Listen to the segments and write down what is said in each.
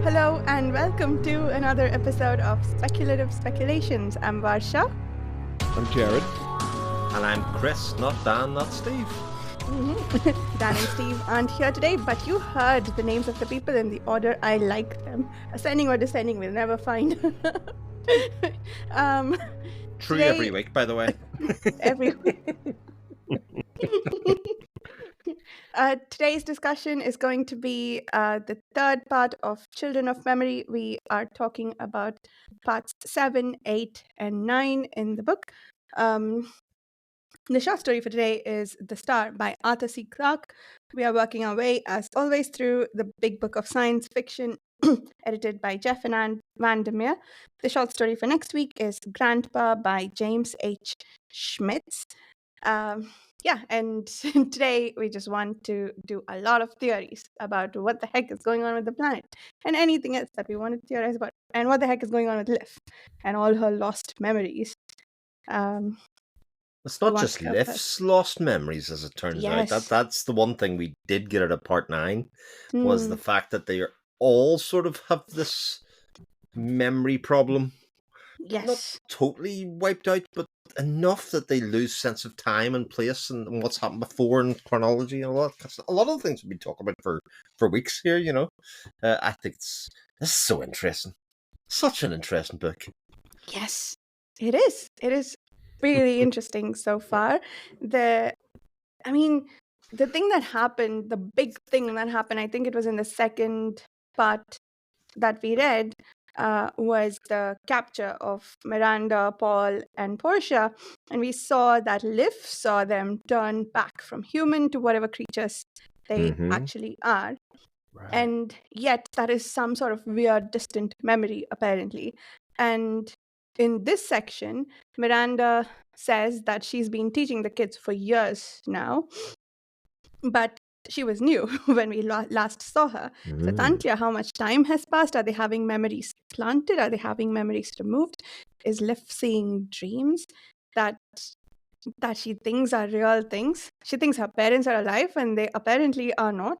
Hello and welcome to another episode of Speculative Speculations. I'm Varsha. I'm Jared. And I'm Chris, not Dan, not Steve. Dan and Steve aren't here today, but you heard the names of the people in the order I like them. Ascending or descending, we'll never find. True today, every week, by the way. Every week. Today's discussion is going to be the third part of Children of Memory. We are talking about parts 7, 8, and 9 in the book. The short story for today is The Star by Arthur C Clarke. We are working our way, as always, through the big book of science fiction edited by Jeff and Vandermeer. The short story for next week is Grandpa by James H. Schmitz. And today we just want to do a lot of theories about what the heck is going on with the planet and anything else that we want to theorize about, and what the heck is going on with Liv and all her lost memories. It's not just Liv's lost memories, as it turns out. That's the one thing we did get out of part 9, was the fact that they are all sort of have this memory problem. Yes. Not totally wiped out, but enough that they lose sense of time and place and what's happened before and chronology and all that. 'Cause a lot of the things we've been talking about for weeks here, you know. I think this is so interesting. Such an interesting book. Yes, it is. It is really interesting so far. The thing that happened, the big thing that happened, I think it was in the second part that we read, was the capture of Miranda, Paul, and Portia. And we saw that Liv saw them turn back from human to whatever creatures they actually are. Right. And yet that is some sort of weird, distant memory, apparently. And in this section, Miranda says that she's been teaching the kids for years now, but she was new when we last saw her. So it's unclear how much time has passed. Are they having memories planted? Are they having memories removed? Is Liv seeing dreams that she thinks are real things? She thinks her parents are alive and they apparently are not.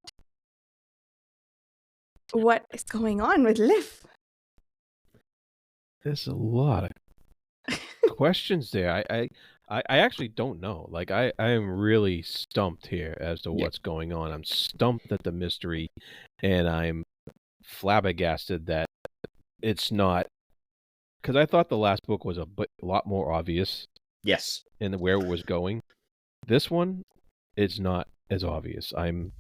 What is going on with Liv? There's a lot of questions there. I actually don't know. Like, I am really stumped here as to what's going on. I'm stumped at the mystery, and I'm flabbergasted that it's not, because I thought the last book was a lot more obvious. Yes. In where it was going. This one, it's not as obvious. I'm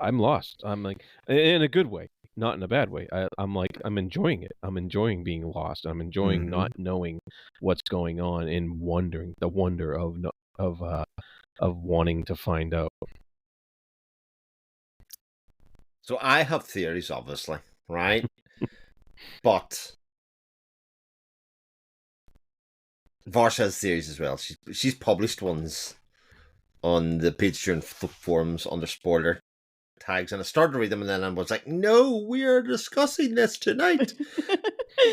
lost. I'm like, in a good way, not in a bad way. I'm enjoying it. I'm enjoying being lost. I'm enjoying not knowing what's going on and wondering, the wonder of wanting to find out. So I have theories, obviously, right? But Varsha has theories as well. She's published ones on the Patreon forums under spoiler tags, and I started to read them, and then I was like, no, we are discussing this tonight.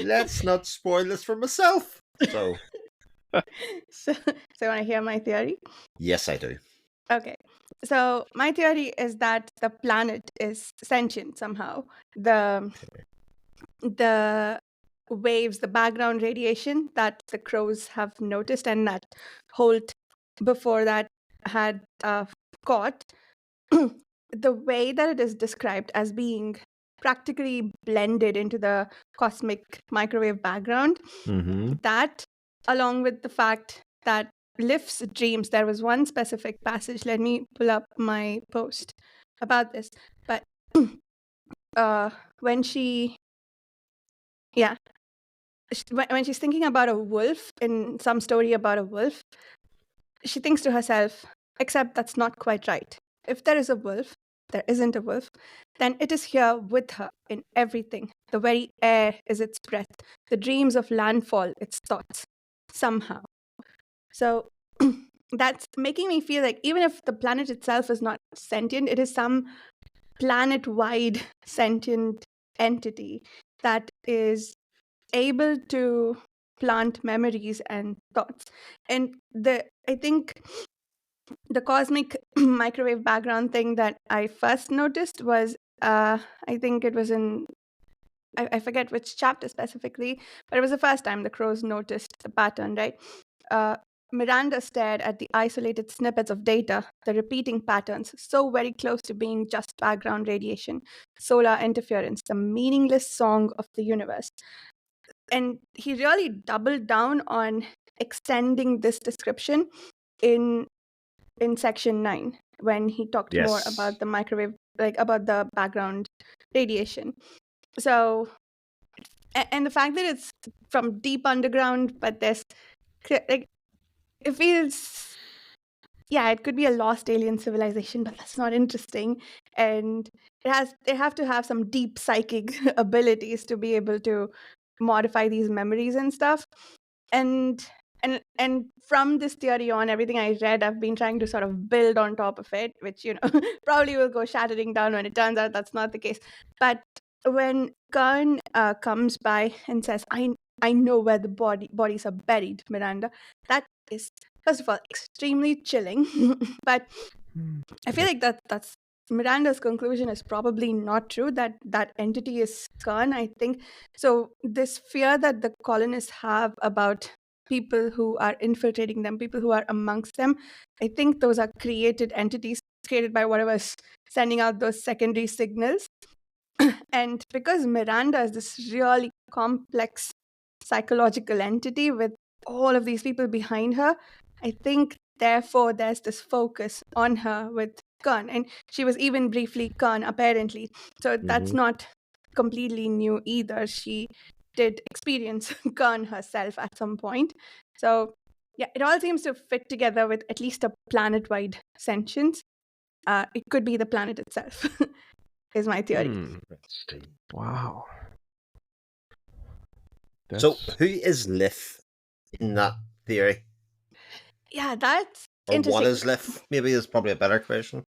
Let's not spoil this for myself. So you want to hear my theory? Yes, I do. Okay. So my theory is that the planet is sentient somehow. The waves, the background radiation that the crows have noticed and that Holt before that had caught, the way that it is described as being practically blended into the cosmic microwave background, that, along with the fact that Liv's dreams, there was one specific passage, let me pull up my post about this, but when she's thinking about a wolf in some story about a wolf, she thinks to herself, except that's not quite right. If there is a wolf, there isn't a wolf, then it is here with her in everything. The very air is its breath. The dreams of landfall, its thoughts, somehow. So that's making me feel like even if the planet itself is not sentient, it is some planet-wide sentient entity that is able to plant memories and thoughts. And I think the cosmic microwave background thing that I first noticed was, I think it was in I forget which chapter specifically, but it was the first time the crows noticed the pattern, right? Uh, Miranda stared at the isolated snippets of data, the repeating patterns, so very close to being just background radiation, solar interference, the meaningless song of the universe. And he really doubled down on extending this description in section 9 when he talked more Yes. about the microwave, like about the background radiation. So, and the fact that it's from deep underground, but there's like, it feels, yeah, it could be a lost alien civilization, but that's not interesting. And they have to have some deep psychic abilities to be able to modify these memories and stuff. And from this theory on, everything I read, I've been trying to sort of build on top of it, which probably will go shattering down when it turns out that's not the case. But when Kern comes by and says, I know where the bodies are buried, Miranda, that is, first of all, extremely chilling. But I feel like that's Miranda's conclusion is probably not true, that entity is Khan, I think. So this fear that the colonists have about people who are infiltrating them, people who are amongst them, I think those are created entities created by whatever's sending out those secondary signals. And because Miranda is this really complex psychological entity with all of these people behind her, I think therefore there's this focus on her with Khan. And she was even briefly Khan, apparently. So that's not completely new either. She did experience Khan herself at some point. So yeah, it all seems to fit together with at least a planet-wide sentience. It could be the planet itself, is my theory. Wow. So, who is Lif in that theory? Yeah, that's Or interesting. what is Lif? Maybe is probably a better question.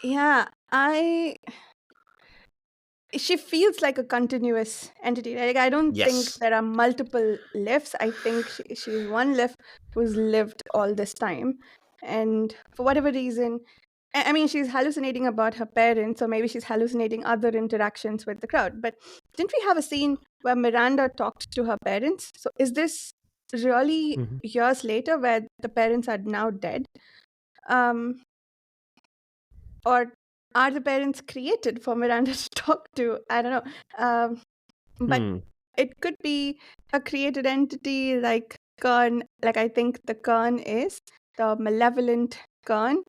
Yeah, she feels like a continuous entity. Like, I don't think Yes. there are multiple Lifs. I think she's one Lif who's lived all this time. And for whatever reason, I mean, she's hallucinating about her parents, or maybe she's hallucinating other interactions with the crowd. But didn't we have a scene where Miranda talked to her parents? So is this really years later where the parents are now dead? Or are the parents created for Miranda to talk to? I don't know. But it could be a created entity like Kern, like I think the Kern is, the malevolent Kern.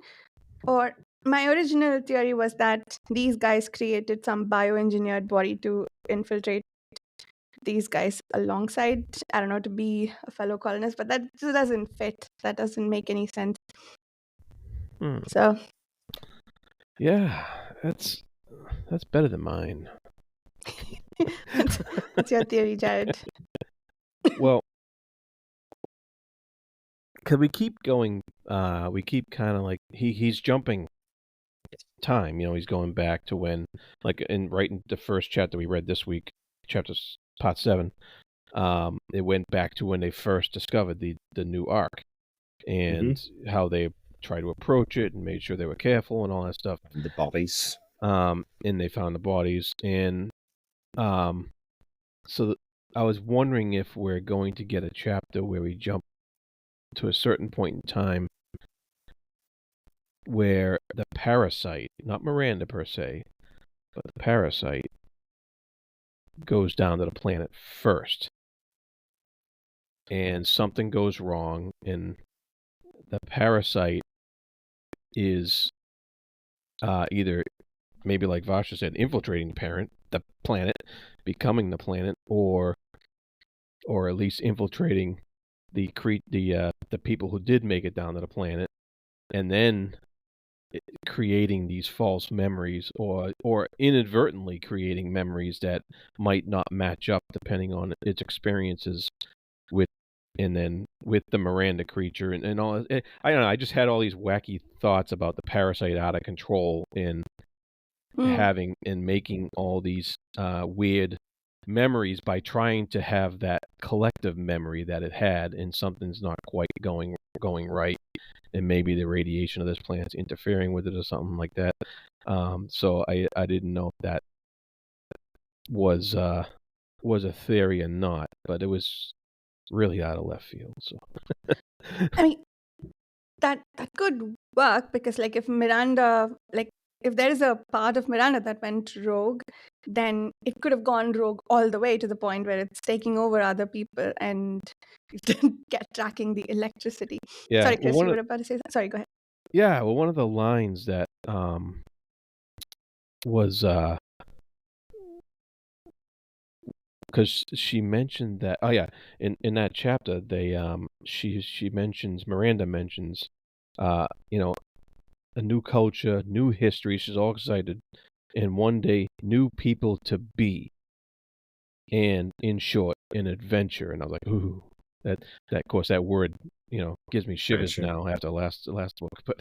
Or my original theory was that these guys created some bioengineered body to infiltrate these guys alongside, I don't know, to be a fellow colonist, but that just doesn't fit. That doesn't make any sense. So yeah, that's better than mine. What's your theory, Jared? Well, because we keep going, we keep kind of like he's jumping time. He's going back to when, like in the first chapter we read this week, part 7. It went back to when they first discovered the new ark, and how they tried to approach it and made sure they were careful and all that stuff. And the bodies. And they found the bodies, and so I was wondering if we're going to get a chapter where we jump to a certain point in time where the parasite, not Miranda per se, but the parasite goes down to the planet first. And something goes wrong, and the parasite is either, maybe like Vasha said, infiltrating the planet, becoming the planet, or at least infiltrating the people who did make it down to the planet, and then creating these false memories, or inadvertently creating memories that might not match up depending on its experiences with the Miranda creature and all. I don't know, I just had all these wacky thoughts about the parasite out of control and having and making all these weird memories by trying to have that collective memory that it had, and something's not quite going right, and maybe the radiation of this planet's interfering with it or something like that. So I didn't know if that was was a theory or not, but it was really out of left field. So I mean, that could work because, like, if Miranda, like, if there is a part of Miranda that went rogue, then it could have gone rogue all the way to the point where it's taking over other people and get tracking the electricity. yeah, Sorry, well, Chris, you were about to say that? Sorry, go ahead. one of the lines that was because she mentioned that. Oh yeah, in that chapter, Miranda mentions, you know, a new culture, new history. She's all excited, and one day, new people to be, and in short, an adventure. And I was like, ooh, that of course that word, gives me shivers now after last book. But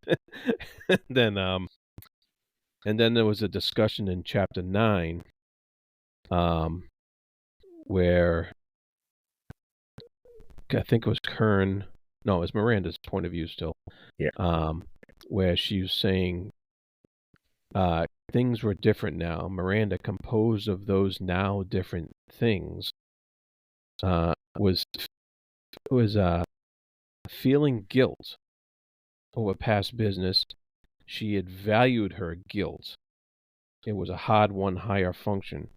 then and then there was a discussion in chapter 9, where I think it was Kern. No, it was Miranda's point of view still. Yeah. Where she was saying things were different now. Miranda, composed of those now different things, was feeling guilt over past business. She had valued her guilt. It was a hard one, higher function,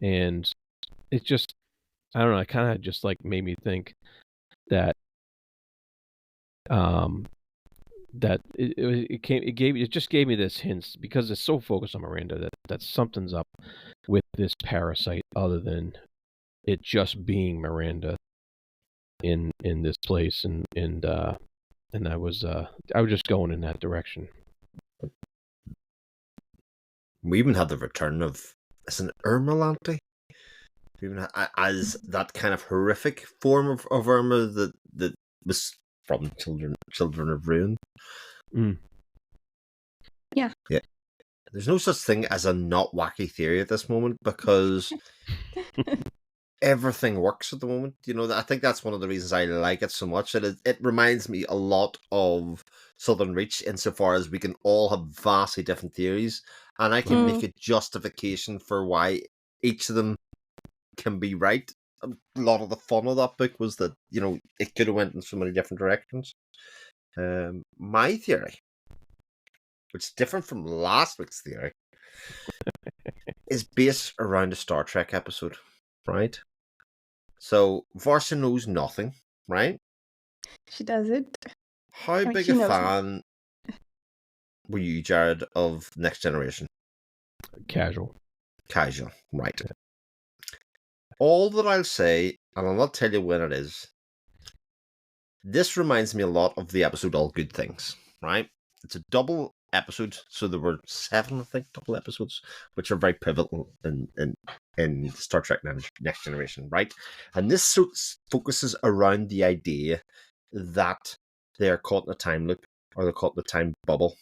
and it just, I don't know. It kind of just like made me think that that it just gave me this hint, because it's so focused on Miranda, that something's up with this parasite other than it just being Miranda in this place, and I was just going in that direction. We even had the return of, is it Irma? As that kind of horrific form of Irma that was from Children of Ruin. Mm. Yeah. There's no such thing as a not wacky theory at this moment, because everything works at the moment. I think that's one of the reasons I like it so much. It reminds me a lot of Southern Reach, insofar as we can all have vastly different theories, and I can make a justification for why each of them can be right. A lot of the fun of that book was that, it could have went in so many different directions. My theory, which is different from last week's theory, is based around a Star Trek episode, right? So Varsha knows nothing, right? She does it. How big a fan were you, Jared, of Next Generation? Casual, right. Yeah. All that I'll say, and I'll not tell you when it is, this reminds me a lot of the episode All Good Things, right? It's a double episode, so there were 7, I think, double episodes, which are very pivotal in Star Trek Next Generation, right? And this focuses around the idea that they are caught in a time loop, or they're caught in a time bubble,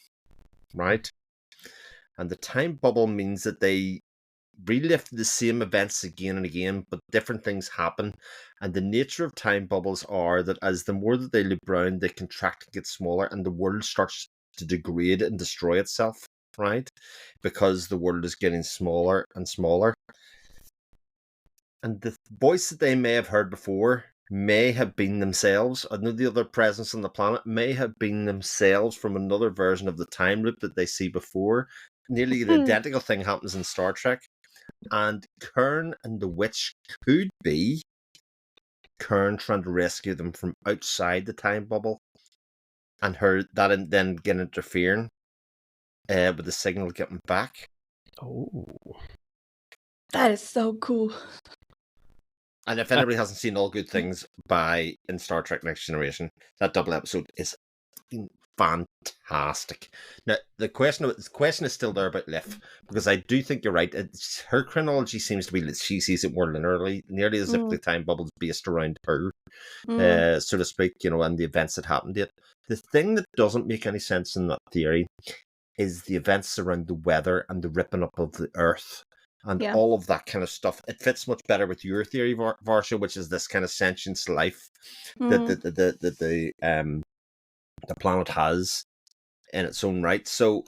right? And the time bubble means that they relive the same events again and again, but different things happen. And the nature of time bubbles are that as the more that they loop around, they contract and get smaller, and the world starts to degrade and destroy itself, right? Because the world is getting smaller and smaller. And the voice that they may have heard before may have been themselves. The other presence on the planet may have been themselves from another version of the time loop that they see before. Nearly the identical thing happens in Star Trek. And Kern and the witch could be Kern trying to rescue them from outside the time bubble, and then getting interfering with the signal getting back. Oh, that is so cool. And if anybody hasn't seen All Good Things in Star Trek Next Generation, that double episode is fantastic. Now, the question is still there about Liv, because I do think you're right. Her chronology seems to be that she sees it more linearly, nearly as if the time bubble's based around her, so to speak, and the events that happened to it. The thing that doesn't make any sense in that theory is the events around the weather and the ripping up of the Earth. And all of that kind of stuff. It fits much better with your theory, Varsha, which is this kind of sentience life that the planet has in its own right. So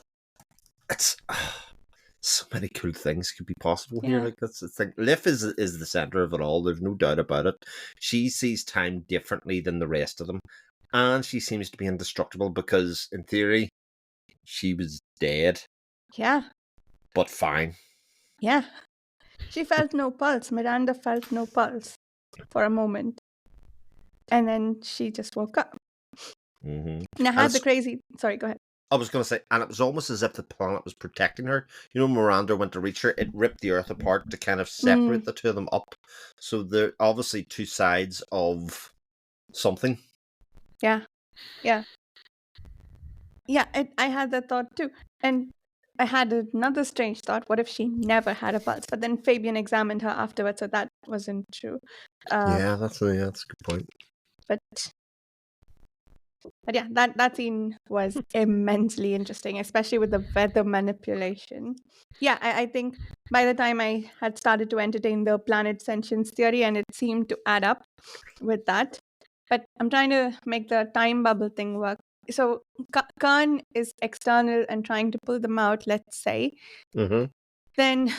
it's so many cool things could be possible here. Yeah. Like, that's the thing. Liv is the center of it all. There's no doubt about it. She sees time differently than the rest of them, and she seems to be indestructible because, in theory, she was dead, Yeah. but fine. Yeah. She felt no pulse. Miranda felt no pulse for a moment. And then she just woke up. Mm-hmm. And I had the crazy... Sorry, go ahead. I was going to say, and it was almost as if the planet was protecting her. You know, Miranda went to reach her, it ripped the Earth apart to kind of separate the two of them up. So they're obviously two sides of something. Yeah. Yeah. Yeah, I had that thought too. And I had another strange thought. What if she never had a pulse? But then Fabian examined her afterwards, so that wasn't true. Yeah, that's a good point. But yeah, that scene was immensely interesting, especially with the weather manipulation. Yeah, I think by the time I had started to entertain the planet sentience theory, and it seemed to add up with that. But I'm trying to make the time bubble thing work. So Khan is external and trying to pull them out, let's say. Mm-hmm. Then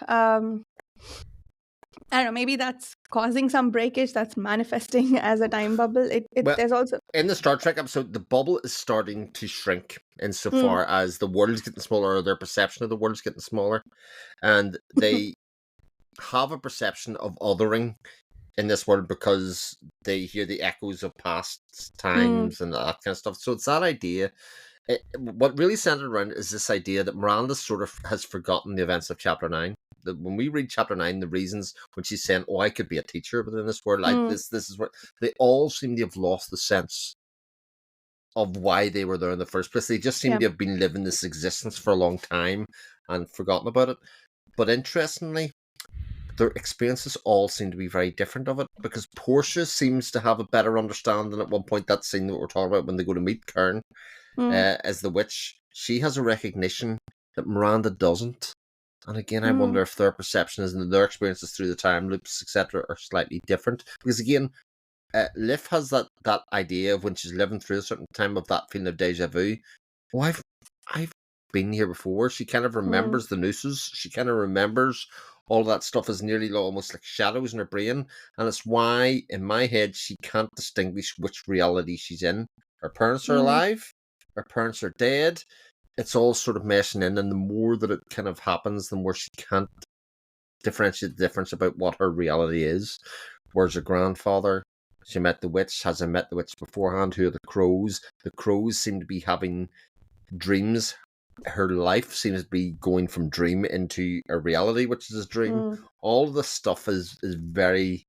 I don't know, maybe that's causing some breakage that's manifesting as a time bubble. There's also... In the Star Trek episode, the bubble is starting to shrink insofar as the world's getting smaller, or their perception of the world's getting smaller, and they have a perception of othering in this world because they hear the echoes of past times and that kind of stuff. So it's that idea. What really centered around is this idea that Miranda sort of has forgotten the events of Chapter 9. When we read Chapter 9, the reasons when she's saying, "Oh, I could be a teacher within this world," like this is where they all seem to have lost the sense of why they were there in the first place. They just seem to have been living this existence for a long time and forgotten about it. But interestingly, their experiences all seem to be very different of it, because Portia seems to have a better understanding at one point. That scene that we're talking about when they go to meet Kern as the witch, she has a recognition that Miranda doesn't. And again, I wonder if their perceptions and their experiences through the time loops, etc., are slightly different. Because again, Liv has that idea of when she's living through a certain time of that feeling of deja vu. Oh, I've been here before. She kind of remembers the nooses. She kind of remembers all that stuff is nearly almost like shadows in her brain. And it's why, in my head, she can't distinguish which reality she's in. Her parents are alive. Her parents are dead. It's all sort of meshing in. And the more that it kind of happens, the more she can't differentiate the difference about what her reality is. Whereas her grandfather, she met the witch. Has I met the witch beforehand? Who are the crows? The crows seem to be having dreams. Her life seems to be going from dream into a reality, which is a dream. All of this stuff is very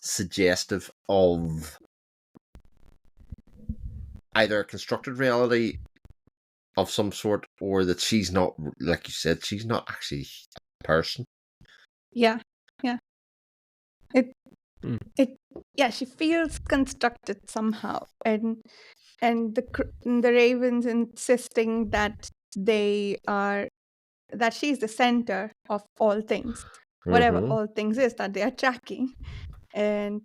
suggestive of either a constructed reality of some sort, or that she's not, like you said, she's not actually a person. Yeah. She feels constructed somehow, and the ravens insisting that she's the center of all things, whatever all things is that they are tracking. And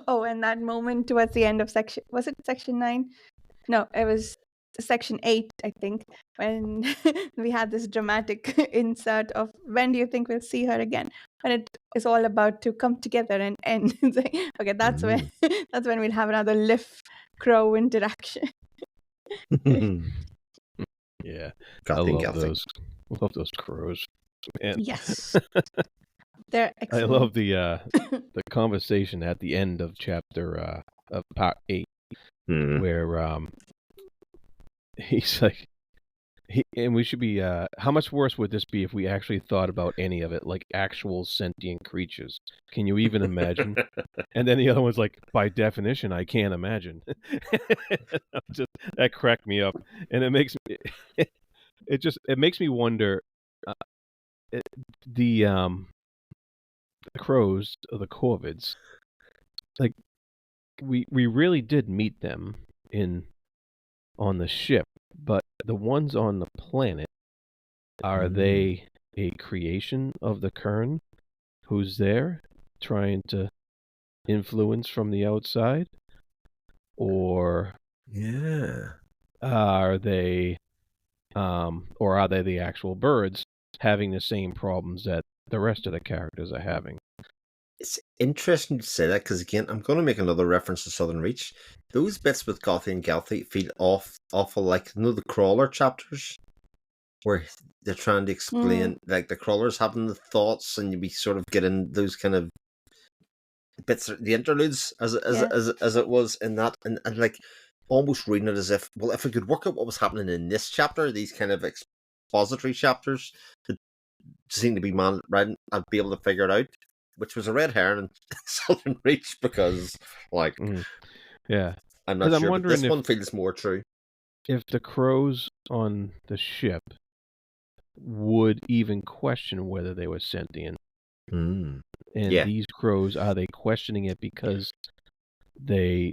and that moment towards the end of was it section 9? No, it was section 8, I think, when we had this dramatic insert of when do you think we'll see her again, when it is all about to come together and end. It's like, okay, that's when we'll have another Liv Crow interaction. Yeah, I love those crows, man. Yes. They're excellent. I love the conversation at the end of chapter of part 8, where he's like, and we should be, how much worse would this be if we actually thought about any of it, like actual sentient creatures? Can you even imagine? And then the other one's like, by definition, I can't imagine. That cracked me up, and it makes me, it makes me wonder, the crows, the corvids, like we really did meet them on the ship, but the ones on the planet, are they a creation of the Kern who's there trying to influence from the outside? Or are they the actual birds having the same problems that the rest of the characters are having. It's interesting to say that because, again, I'm going to make another reference to Southern Reach. Those bits with Gothy and Gelthy feel awful like, the crawler chapters where they're trying to explain, like, the crawlers having the thoughts, and we sort of get in those kind of bits, the interludes, as it was in that, and like almost reading it as if, well, if we could work out what was happening in this chapter, these kind of expository chapters that seem to be right, I'd be able to figure it out, which was a red herring in Southern Reach because, like, yeah, I'm not 'Cause I'm sure, but wondering this one feels more true. if the crows on the ship would even question whether they were sentient. Mm. And Yeah. these crows, are they questioning it because they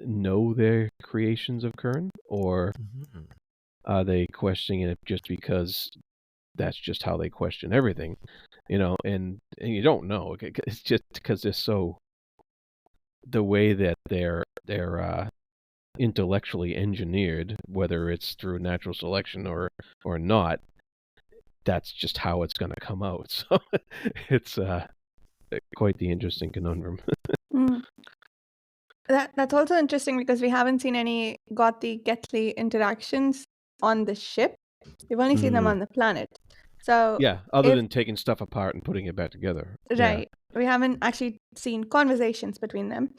know they're creations of Kern, or are they questioning it just because that's just how they question everything, and you don't know. It's just because they're so, the way that they're intellectually engineered, whether it's through natural selection or not, that's just how it's going to come out. So it's quite the interesting conundrum. That's also interesting because we haven't seen any Gothy-Getley interactions on the ship. We've only seen them on the planet. So yeah, other than taking stuff apart and putting it back together. Right. Yeah. We haven't actually seen conversations between them.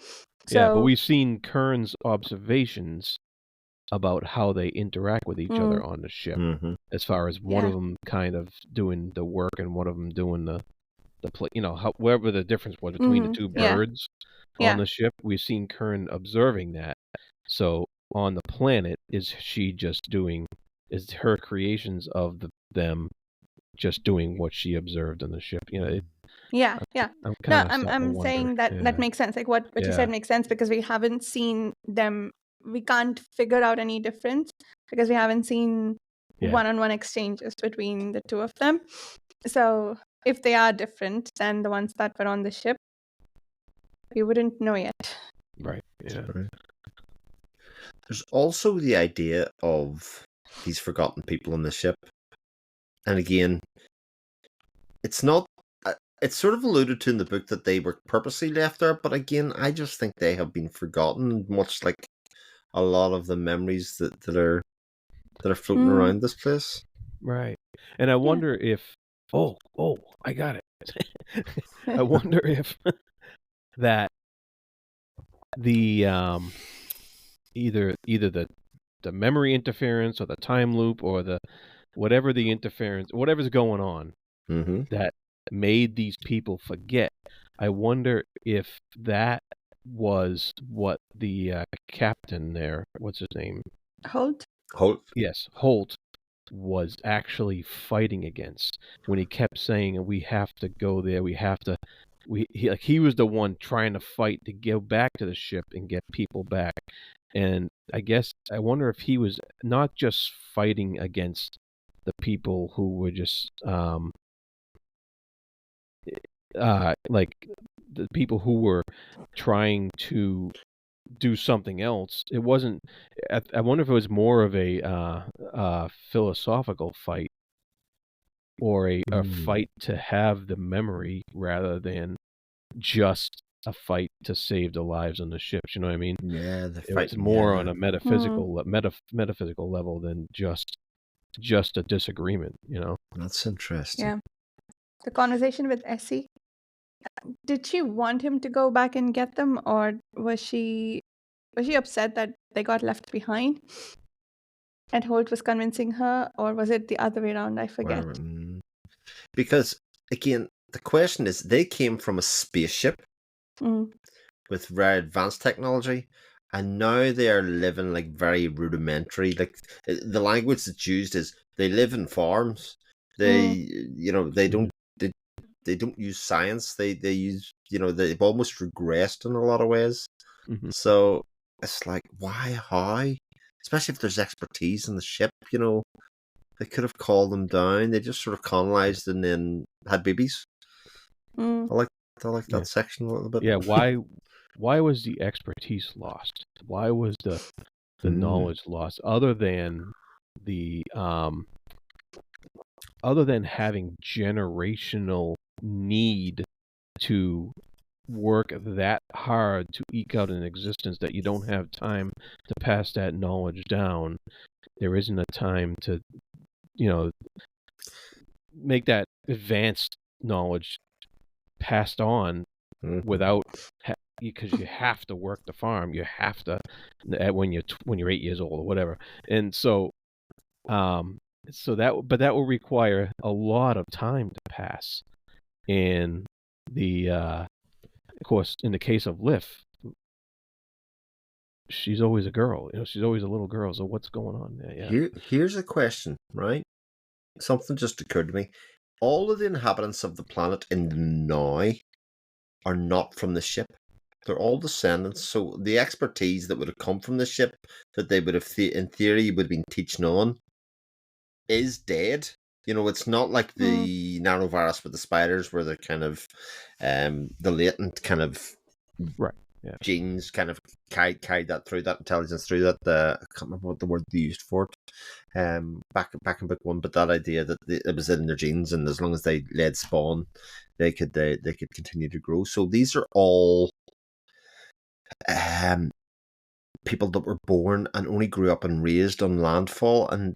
So, yeah, but we've seen Kern's observations about how they interact with each other on the ship, as far as one of them kind of doing the work and one of them doing the play, wherever the difference was between the two birds on the ship. We've seen Kern observing that. So on the planet, is her creations of them just doing what she observed on the ship? I'm saying that makes sense. Like what you said makes sense because we haven't seen them. We can't figure out any difference because we haven't seen one-on-one exchanges between the two of them. So if they are different than the ones that were on the ship, we wouldn't know yet. Right. Yeah. Right. There's also the idea of these forgotten people on the ship. And again, it's not, it's sort of alluded to in the book that they were purposely left there, but again, I just think they have been forgotten, much like a lot of the memories that are floating around this place. Right. And I wonder if, I got it. I wonder if that the either the memory interference or the time loop or the whatever's going on that made these people forget. I wonder if that was what the captain there, what's his name? Holt? Yes, Holt was actually fighting against when he kept saying, we have to go there, he was the one trying to fight to go back to the ship and get people back. And I wonder if he was not just fighting against the people who were just like the people who were trying to do something else. It wasn't. I wonder if it was more of a philosophical fight or a fight to have the memory rather than just a fight to save the lives on the ships. You know what I mean? Yeah, it's more on a metaphysical metaphysical level than just a disagreement. That's interesting. Yeah, the conversation with Essie. Did she want him to go back and get them, or was she upset that they got left behind? And Holt was convincing her, or was it the other way around? I forget. Because again, the question is, they came from a spaceship with very advanced technology, and now they are living like very rudimentary. Like the language that's used is they live in farms. They they don't use science. They use they've almost regressed in a lot of ways. So it's like, why, how? Especially if there's expertise in the ship, they could have called them down. They just sort of colonized and then had babies. I like that section a little bit. Yeah, why was the expertise lost? Why was the knowledge lost? Other than the other than having generational need to work that hard to eke out an existence that you don't have time to pass that knowledge down, there isn't a time to, you know, make that advanced knowledge passed on without because you have to work the farm. You have to when you're 8 years old or whatever. And so that will require a lot of time to pass. And of course, in the case of Liv, she's always a girl. She's always a little girl. So what's going on there? Yeah. Here's a question, right? Something just occurred to me. All of the inhabitants of the planet in the now are not from the ship. They're all descendants. So the expertise that would have come from the ship, that they would have, in theory, would have been teaching on, is dead. It's not like the nanovirus with the spiders, where they're kind of the latent kind of genes kind of carried that through, that intelligence through that. I can't remember what the word they used for it. Back in book 1, but that idea that it was in their genes, and as long as they laid spawn, they could continue to grow. So these are all people that were born and only grew up and raised on landfall, and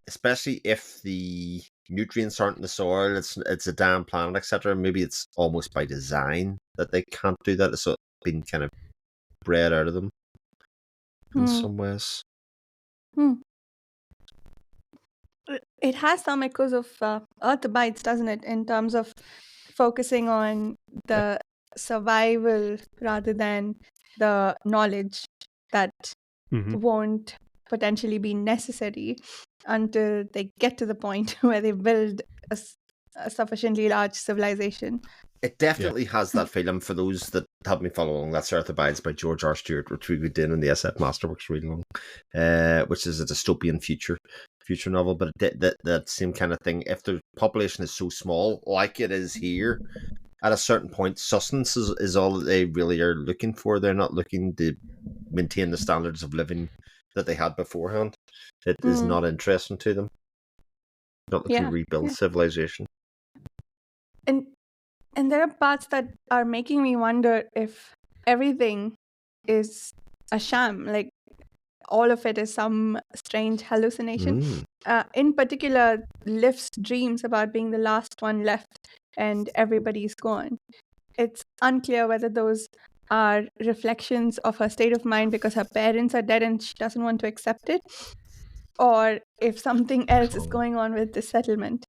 especially if the nutrients aren't in the soil, it's a damn planet, etc. Maybe it's almost by design that they can't do that, so it's been kind of bred out of them in some ways. It has some echoes of Earth Bites, doesn't it, in terms of focusing on the survival rather than the knowledge that won't potentially be necessary until they get to the point where they build a sufficiently large civilization. It definitely has that feeling. For those that have me follow along, that's Earth Abides by George R. Stewart, which we did in the SF Masterworks reading long, which is a dystopian future novel. But that same kind of thing. If the population is so small, like it is here, at a certain point, sustenance is all that they really are looking for. They're not looking to maintain the standards of living that they had beforehand. It is not interesting to them. Not looking to rebuild civilization. And there are parts that are making me wonder if everything is a sham, like all of it is some strange hallucination. In particular, Liv's dreams about being the last one left and everybody's gone. It's unclear whether those are reflections of her state of mind because her parents are dead and she doesn't want to accept it, or if something else is going on with this settlement.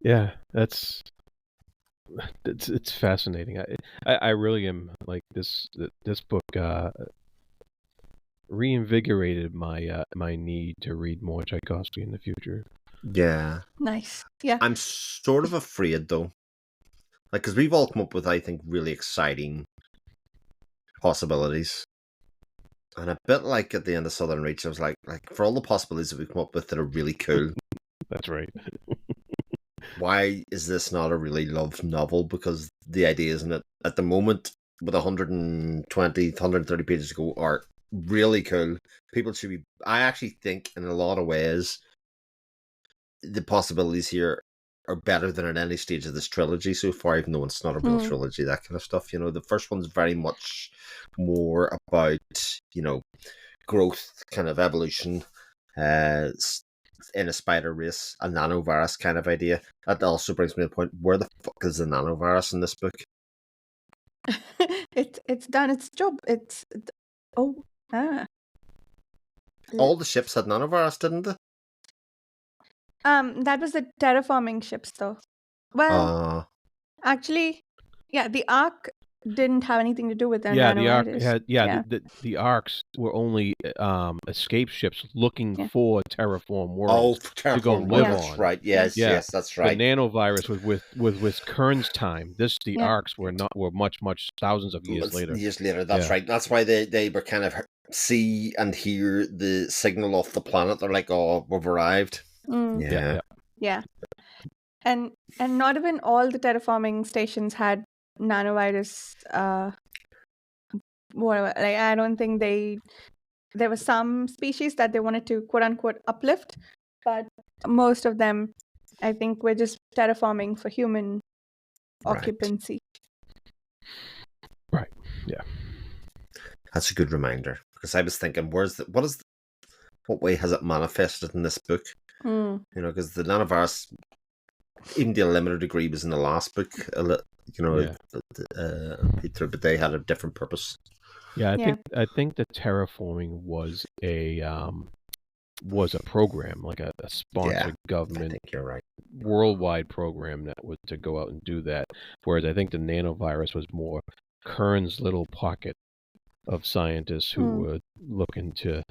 Yeah, it's fascinating. I really am like this book reinvigorated my need to read more Tchaikovsky in the future. Yeah. Nice. Yeah. I'm sort of afraid though, like, because we've all come up with, I think, really exciting possibilities. And a bit like at the end of Southern Reach, I was like for all the possibilities that we've come up with that are really cool. That's right. Why is this not a really loved novel? Because the ideas in it at the moment, with 120, 130 pages to go, are really cool. People should be. I actually think, in a lot of ways, the possibilities here are better than at any stage of this trilogy so far, even though it's not a real trilogy, that kind of stuff. The first one's very much more about, growth, kind of evolution, in a spider race, a nanovirus kind of idea. That also brings me to the point, where the fuck is the nanovirus in this book? It's done its job. All the ships had nanovirus, didn't they? That was the terraforming ships, though. Well, actually, yeah, the Ark didn't have anything to do with their nanovirus. The Arks were only escape ships looking for terraform worlds to go live on. That's right. Yes, that's right. The nanovirus was with Kern's time. The Arks were much thousands of years later. That's right. That's why they were kind of see and hear the signal off the planet. They're like, oh, we've arrived. Yeah. And not even all the terraforming stations had nanovirus. Whatever. Like, I don't think they there were some species that they wanted to quote unquote uplift, but most of them, I think, were just terraforming for human Right. occupancy. Right. Yeah. That's a good reminder, because I was thinking, what way has it manifested in this book? Hmm. You know, because the nanovirus, even to a limited degree, was in the last book. Yeah. Peter, but they had a different purpose. Yeah, Yeah. I think the terraforming was a program, like a sponsored I government think you're right. worldwide program that was to go out and do that. Whereas I think the nanovirus was more Kern's little pocket of scientists who were looking to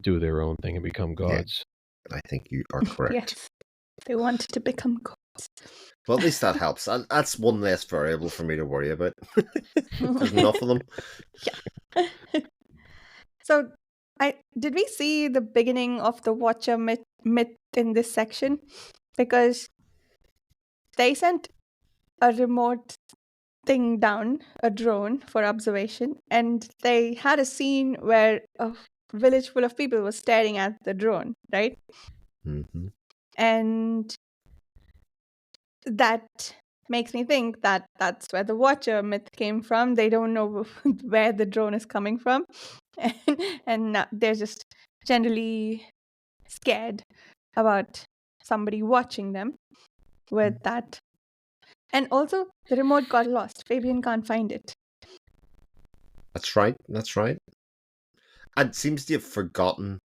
do their own thing and become gods. I think you are correct. Yes, they wanted to become gods. Well, at least that helps. That's one less variable for me to worry about. There's enough of them. Yeah. So, did we see the beginning of the Watcher myth in this section? Because they sent a remote thing down, a drone, for observation, and they had a scene where a village full of people was staring at the drone, right? Mm-hmm. And that makes me think that that's where the Watcher myth came from. They don't know where the drone is coming from, and they're just generally scared about somebody watching them with that. And also, the remote got lost. Fabian can't find it. That's right. It seems to have forgotten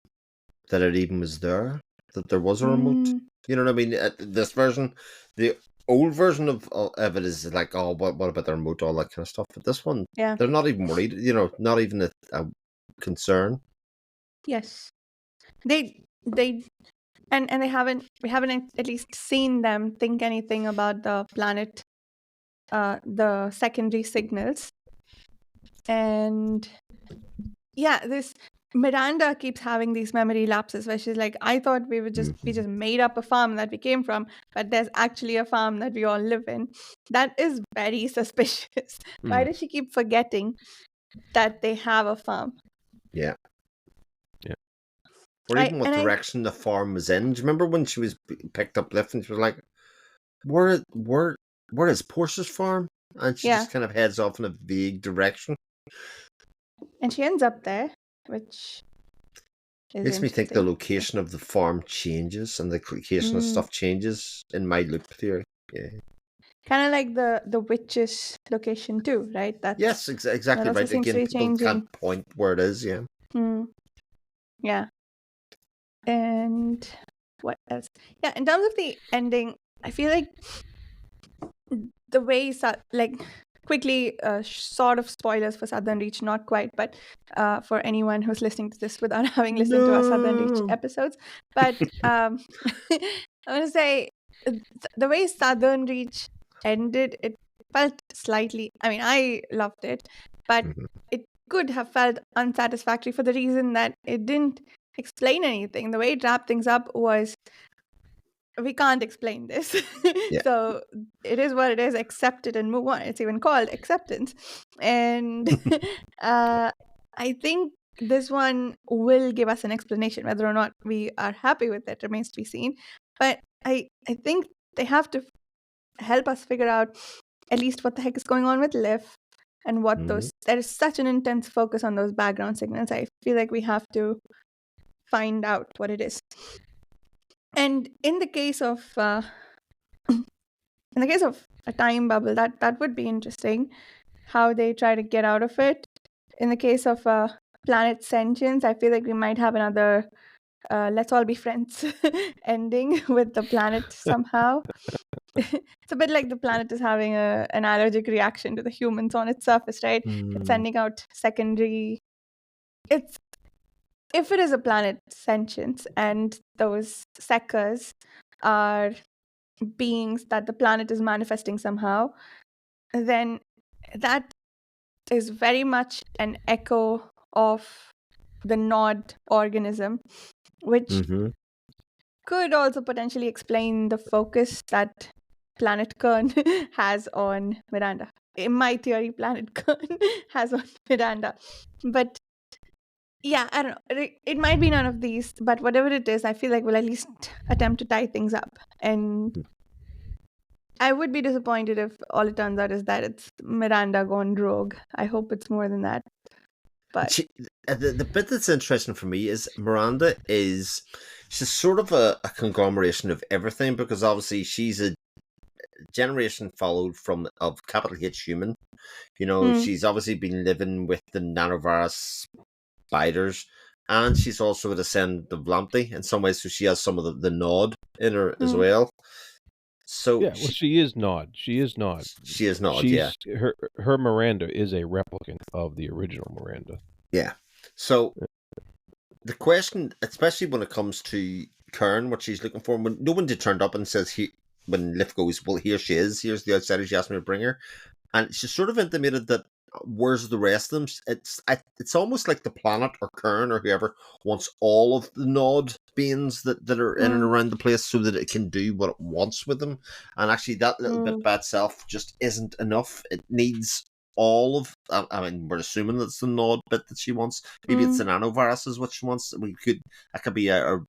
that it even was there, that there was a remote. You know what I mean? This version, the old version of it is like, oh, what about the remote, all that kind of stuff. But this one, Yeah. they're not even worried. You know, not even a concern. Yes, they and we haven't at least seen them think anything about the planet, the secondary signals. And yeah, this Miranda keeps having these memory lapses where she's like, I thought we just made up a farm that we came from, but there's actually a farm that we all live in. That is very suspicious. Why does she keep forgetting that they have a farm? Yeah. Or even what direction the farm was in. Do you remember when she was picked up lifting? She was like, where is Portia's farm? And she just kind of heads off in a vague direction. And she ends up there, which makes me think the location of the farm changes and the location of stuff changes in my loop theory. Yeah. Kind of like the witch's location too, right? Yes, exactly that right. Seems Again, to be people changing. can't point where it is. Yeah. Yeah. And what else? Yeah, in terms of the ending, I feel like the way quickly, sort of spoilers for Southern Reach, not quite, but for anyone who's listening to this without having listened to our Southern Reach episodes. But I'm going to say the way Southern Reach ended, it felt slightly, I mean, I loved it, but it could have felt unsatisfactory for the reason that it didn't explain anything. The way it wrapped things up was, we can't explain this. So it is what it is, accept it and move on. It's even called acceptance. And I think this one will give us an explanation. Whether or not we are happy with it remains to be seen. But I think they have to help us figure out at least what the heck is going on with Liv and what there is such an intense focus on those background signals. I feel like we have to find out what it is. And in the case of a time bubble, that would be interesting, how they try to get out of it. In the case of planet sentience, I feel like we might have another let's all be friends ending with the planet somehow. It's a bit like the planet is having an allergic reaction to the humans on its surface, right? It's sending out secondary. If it is a planet sentience and those seekers are beings that the planet is manifesting somehow, then that is very much an echo of the Nod organism, which could also potentially explain the focus that Planet Kern has on Miranda. In my theory, Planet Kern has on Miranda. But Yeah, I don't know. It might be none of these, but whatever it is, I feel like we'll at least attempt to tie things up. And I would be disappointed if all it turns out is that it's Miranda gone rogue. I hope it's more than that. But The bit that's interesting for me is Miranda is she's sort of a conglomeration of everything, because obviously she's a generation followed from of capital H human. You know, mm, she's obviously been living with the nanovirus spiders, and she's also a descendant of Lamptey in some ways, so she has some of the nod in her as mm, well. So Yeah, well, she is Nod. She is Nod. she is nod, yeah. She's her Miranda is a replicant of the original Miranda. Yeah. So the question, especially when it comes to Kern, what she's looking for, when no one did turned up and says when Liv goes, well, here she is, here's the outsider she asked me to bring her. And she sort of intimated that where's the rest of them? It's almost like the planet or Kern or whoever wants all of the Nod beings that are in and mm, around the place so that it can do what it wants with them. And actually, that little bit mm, by itself just isn't enough. It needs all of. I mean, we're assuming that's the Nod bit that she wants. Maybe it's mm. the nanovirus is what she wants. That could be a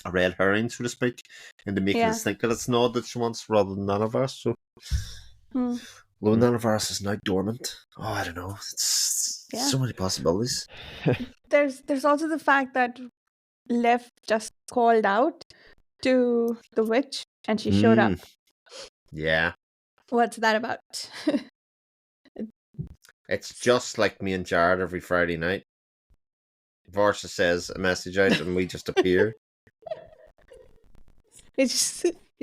red herring, so to speak, into making Yeah. us think that it's Nod that she wants rather than nanovirus. So. Mm, Well, nanovirus is now dormant. Oh, I don't know. It's yeah. so many possibilities. There's also the fact that Lev just called out to the witch and she showed up. Yeah. What's that about? It's just like me and Jared every Friday night. Varsha says a message out and we just appear. It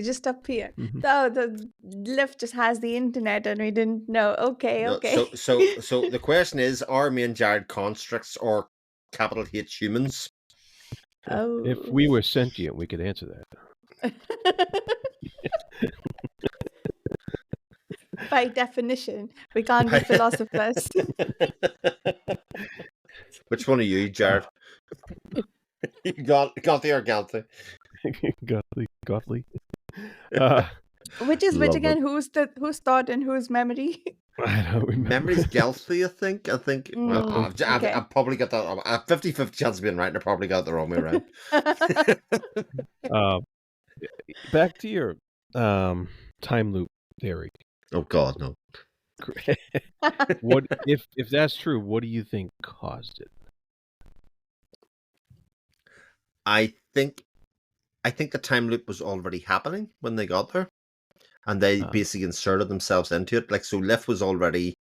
just appeared. Mhm. So the lift just has the internet and we didn't know. Okay, No, okay. so the question is, are me and Jared constructs or capital H humans? If Oh. we were sentient, we could answer that. By definition, we can't be philosophers. Which one are you, Jared? You got the or Galthy? Godly. Which is which Love again? Who's thought and whose memory? I don't remember. Memory's Galthy, I think. Well, Okay. I've probably got that. A 50-50 chance of being right, and I probably got it the wrong way around. Back to your time loop theory. Oh God, no. What if that's true? What do you think caused it? I think the time loop was already happening when they got there, and they basically inserted themselves into it. Like, so Liv was already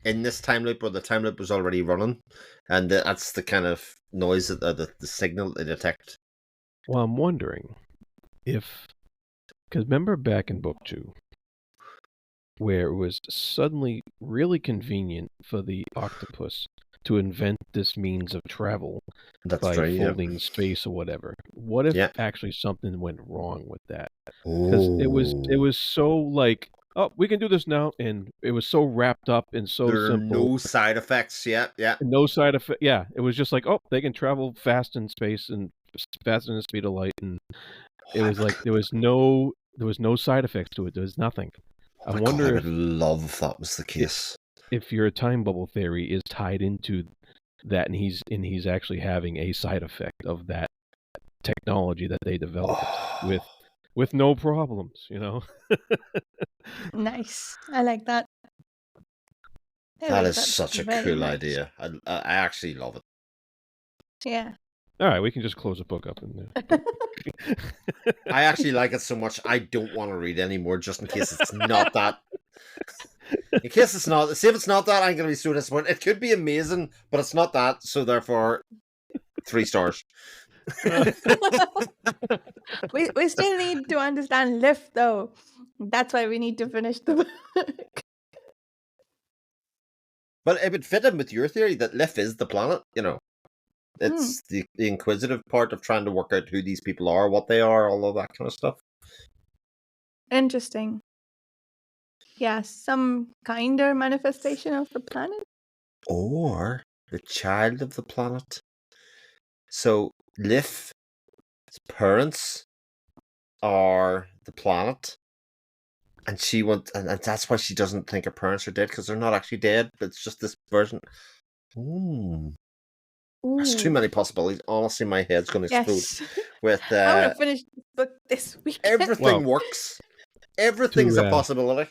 in this time loop, or the time loop was already running, and that's the kind of noise that the signal they detect. Well, I'm wondering if, because remember back in book 2, where it was suddenly really convenient for the octopus to invent this means of travel by folding space or whatever. What if actually something went wrong with that? Because it was so like, oh, we can do this now, and it was so wrapped up and so there simple. are no side effects. Yeah. No side effect. Yeah, it was just like, oh, they can travel fast in space and faster than the speed of light, and it was like there was no side effects to it. There was nothing. I wonder I would love if that was the case. If your time bubble theory is tied into that, and he's actually having a side effect of that technology that they developed with no problems, you know. Nice. I like that. That is such a cool idea. I actually love it. Yeah. All right, we can just close the book up in there. I actually like it so much I don't want to read anymore, just in case it's not that. In case it's not, see if it's not that, I'm going to be so disappointed. It could be amazing, but it's not that, so therefore 3 stars. we still need to understand Liv, though. That's why we need to finish the book. But it would fit in with your theory that Liv is the planet, you know. It's the inquisitive part of trying to work out who these people are, what they are, all of that kind of stuff. Interesting. Yeah, some kinder manifestation of the planet. Or the child of the planet. So Liv's parents are the planet, and and that's why she doesn't think her parents are dead, because they're not actually dead, but it's just this version. Ooh. There's too Ooh. many possibilities. Honestly, my head's going to explode. Yes. With I want to finish the book this weekend. everything works. Everything's a possibility.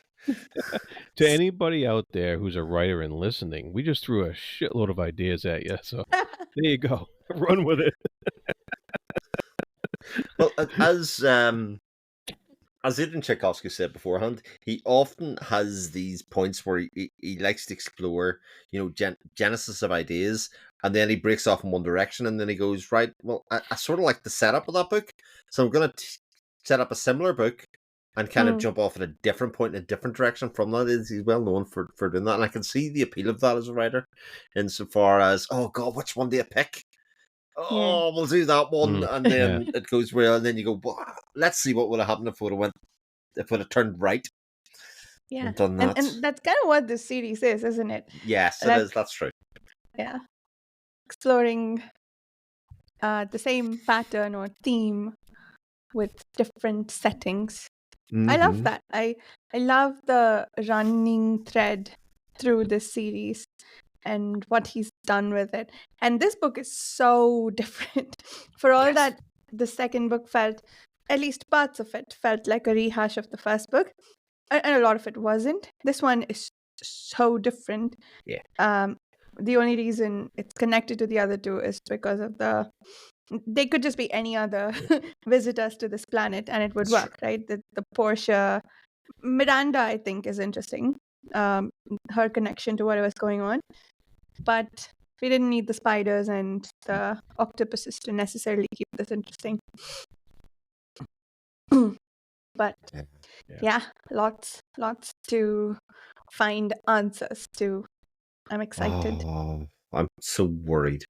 To anybody out there who's a writer and listening, we just threw a shitload of ideas at you. So there you go. Run with it. Well, as Adrian Tchaikovsky said beforehand, he often has these points where he likes to explore, genesis of ideas, and then he breaks off in one direction, and then he goes, right, well, I sort of like the setup of that book, so I'm going to set up a similar book and kind of jump off at a different point in a different direction from that. He's well known for doing that, and I can see the appeal of that as a writer, insofar as, oh God, which one do you pick? Oh, we'll do that one, and then it goes well, and then you go, well, let's see what would have happened if it would have turned right. Yeah, and done that. And that's kind of what this series is, isn't it? Yes, it is. That's true. Yeah, exploring the same pattern or theme with different settings. I love that. I love the running thread through this series and what he's done with it. And this book is so different. For all that the second book felt, at least parts of it, felt like a rehash of the first book. And a lot of it wasn't. This one is so different. Yeah. The only reason it's connected to the other two is because of they could just be any other visitors to this planet and it would work, right? The Portia, Miranda, I think, is interesting. Her connection to whatever's going on. But we didn't need the spiders and the octopuses to necessarily keep this interesting. But yeah, lots to find answers to. I'm excited. Oh, I'm so worried.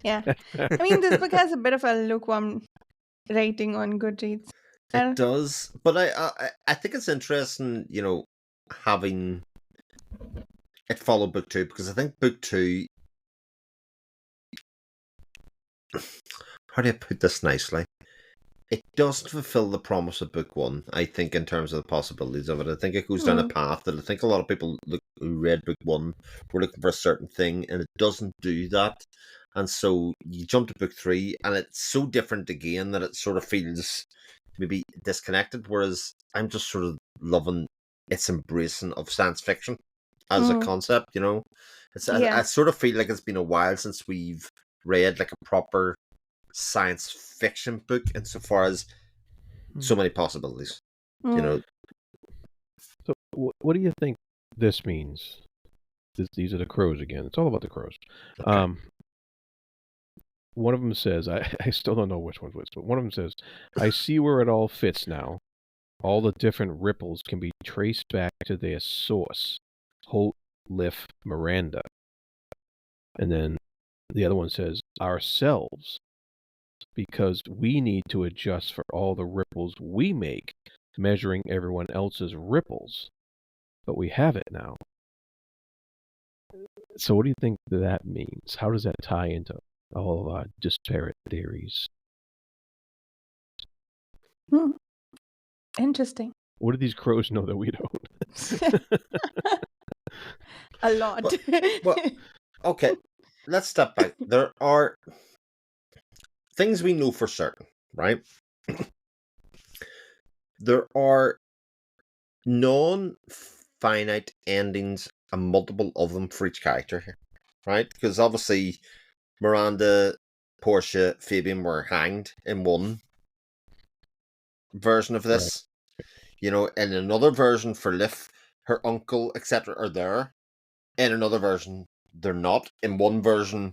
Yeah. I mean, this book has a bit of a lukewarm rating on Goodreads. It does, but I think it's interesting, having it follow book 2, because I think book 2, how do I put this nicely? It doesn't fulfill the promise of book 1, I think, in terms of the possibilities of it. I think it goes down a path that I think a lot of people who read book 1 were looking for a certain thing, and it doesn't do that. And so you jump to book 3, and it's so different again that it sort of feels maybe disconnected, whereas I'm just sort of loving its embracing of science fiction as a concept, I sort of feel like it's been a while since we've read like a proper science fiction book insofar as so many possibilities, So what do you think this means? These are the crows again. It's all about the crows. Okay. One of them says, I still don't know which one's which, but one of them says, I see where it all fits now. All the different ripples can be traced back to their source, Holt, Liff, Miranda. And then the other one says, ourselves, because we need to adjust for all the ripples we make, measuring everyone else's ripples. But we have it now. So what do you think that means? How does that tie into all of our disparate theories? Interesting. What do these crows know that we don't? A lot. Well, okay, let's step back. There are things we know for certain, right? There are non-finite endings and multiple of them for each character here, right? Because obviously Miranda, Portia, Fabian were hanged in one version of this. Right. In another version for Liff, her uncle, etc. are there. In another version, they're not. In one version,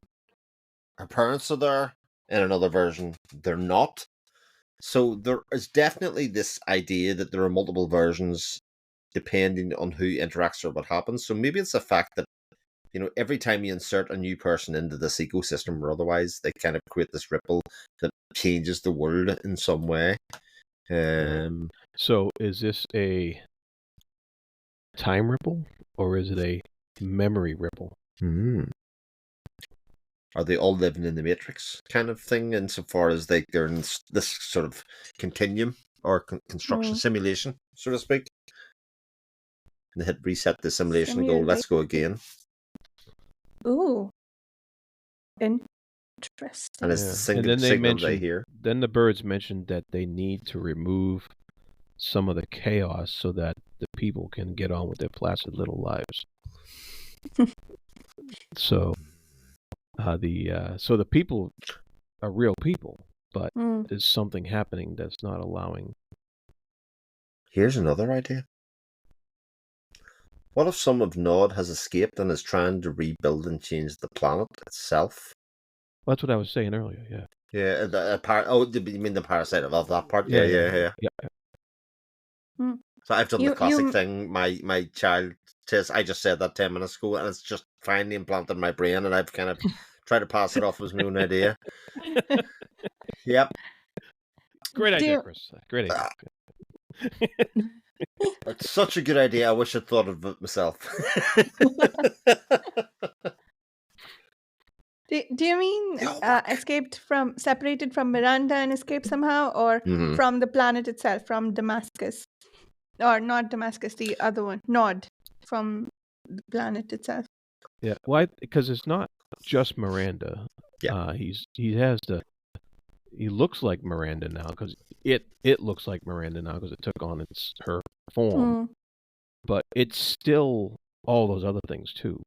her parents are there. In another version, they're not. So there is definitely this idea that there are multiple versions depending on who interacts or what happens. So maybe it's the fact that, every time you insert a new person into this ecosystem or otherwise, they kind of create this ripple that changes the world in some way. So is this a time ripple or is it a memory ripple? Are they all living in the Matrix kind of thing, insofar as they're in this sort of continuum or construction simulation, so to speak? And they hit reset the simulation and go, let's go again. Ooh, Interesting. And it's Yeah. the single, And then they signal they mentioned, hear. then the birds mentioned that they need to remove some of the chaos so that the people can get on with their placid little lives. So, the people are real people, but there's something happening that's not allowing. Here's another idea. What if some of Nod has escaped and is trying to rebuild and change the planet itself? Well, that's what I was saying earlier. Yeah. Yeah, you mean the parasite of that part? Yeah. Yeah. Hmm. So I've done the You- classic you- thing. My child says, I just said that 10 minutes ago, and it's just finally implanted in my brain, and I've kind of tried to pass it off as my own idea. Yep. Great idea, Do- Chris. Great idea. It's such a good idea. I wish I'd thought of it myself. Do you mean separated from Miranda and escaped somehow, or Mhm. from the planet itself, from Damascus, or not Damascus, the other one, Nod, from the planet itself? Yeah. Why? Because it's not just Miranda. Yeah. He looks like Miranda now because it looks like Miranda now because it took on her form, but it's still all those other things too.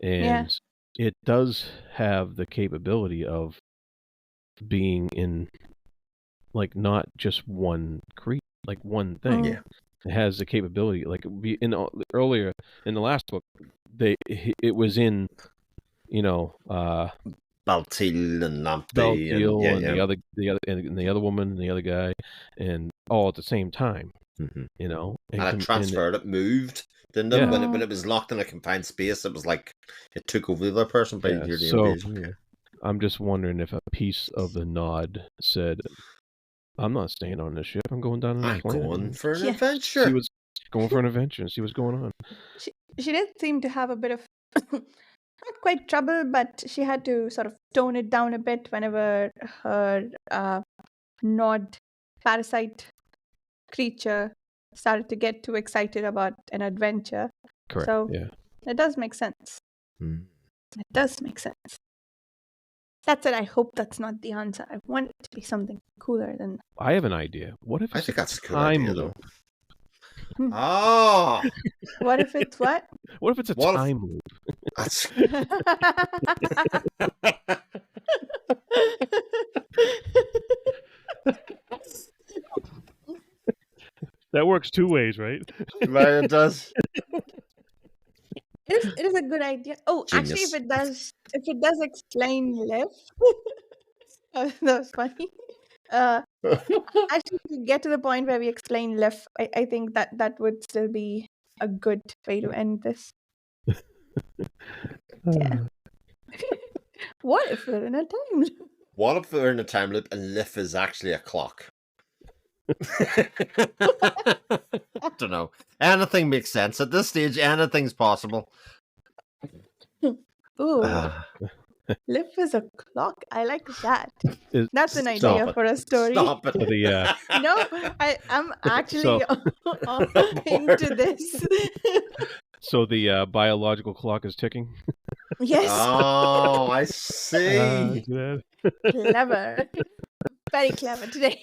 And it does have the capability of being in, like, not just one one thing. Yeah. It has the capability, like earlier in the last book, it was in, Baltil and Lampy Beltiel and the other woman and the other guy, and all at the same time. Mhm. And it transferred, it moved, didn't it? Yeah. When it was locked in a confined space, it was like it took over the other person by the invasion. Yeah. I'm just wondering if a piece of the Nod said, I'm not staying on this ship. I'm going down to I'm the planet. going for an Yeah. adventure. She was going for an adventure and see what's going on. She did seem to have a bit of not quite trouble, but she had to sort of tone it down a bit whenever her Nod parasite creature started to get too excited about an adventure. Correct. So Yeah. it does make sense. Hmm. It does make sense. That's it. I hope that's not the answer. I want it to be something cooler than. I have an idea. What if I it's think a that's a cool time idea, loop? Hmm. Oh, What if it's what? What if it's a What if- time loop? that's That works two ways, right? it does. It is a good idea. Oh, actually, Genius. if it does explain Liv, that was funny. Actually, to get to the point where we explain Liv, I think that would still be a good way to end this. Yeah. What if we're in a time loop? What if we're in a time loop and Liff is actually a clock? I don't know. Anything makes sense at this stage. Anything's possible. Ooh, Liv is a clock. I like that. That's an Stop idea it. for a story. Stop it. So the No, I'm actually into this. so the biological clock is ticking. Yes, Oh, I see. clever. Very clever today.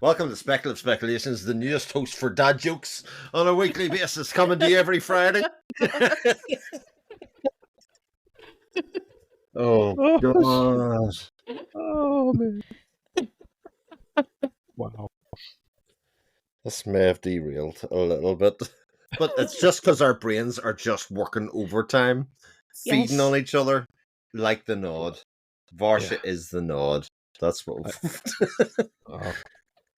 Welcome to Speculative Speculations, the newest host for dad jokes on a weekly basis, coming to you every Friday. Oh, God. Oh man! Wow. This may have derailed a little bit, but it's just because our brains are just working overtime, feeding Yes. on each other like the Nod. Varsha is the Nod. That's what